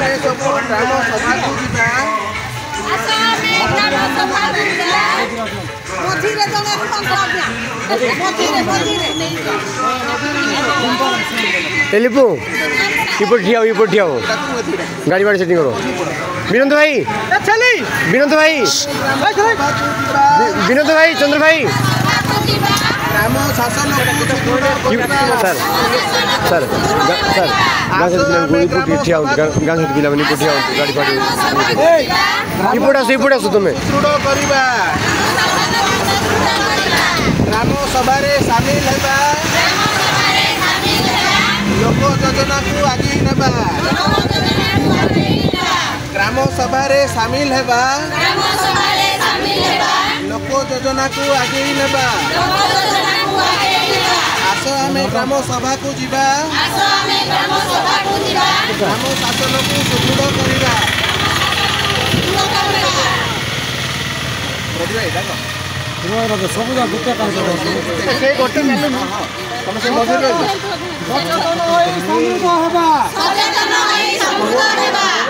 ଆମେ ସବୁ ଗ୍ରାମ ସଭାକୁ ଯିବା। लिपू इपट ठिया हो गाड़ी बाड़ी सेटिंग करो। विनोद भाई चंद्र भाई ग्राम शासन सर सर सर गाँव ठिया गाँव सहित पिला ठिया गाड़ी फाड़ी इपट आस तुम्हें दृढ़ करवा ग्राम सभा सामिल हेबा लोक योजना को आगे नेबा ग्राम सभा सामिल हेबा लोक योजना को आगे नेबा आस आमे ग्राम सभा को जीवा ग्राम शासन को सुदृढ़ करवा।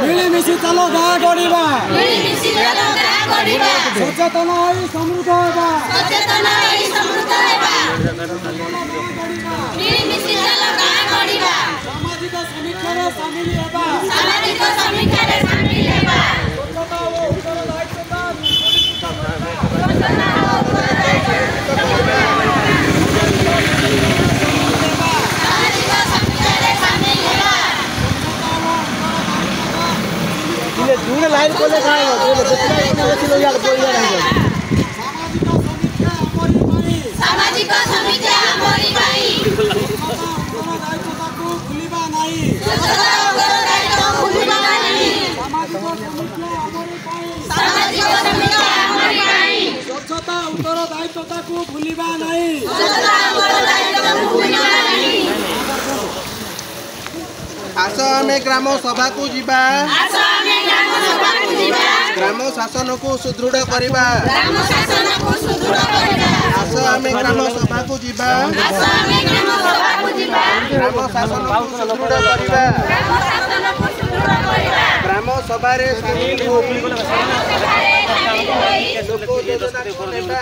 मिलिमिशि चलो गाँ गढ़ा सचेतन समृद्ध होगा सामाजिक समीक्षार सामिल होगा दूर लाइन को ले खाएगा सामाजिक समीक्षा हमारी भाई भूलिबा नहीं स्वच्छता उत्तरदायित्वता को भूलिबा नहीं आस आमे ग्राम सभा को जीवा ग्राम शासन को सुदृढ़ करवा। आस आमे ग्राम सभा को जीवा ग्राम शासन को सुदृढ़ करवा। ग्राम सभा सामिल हो लोक योजना को नेबा।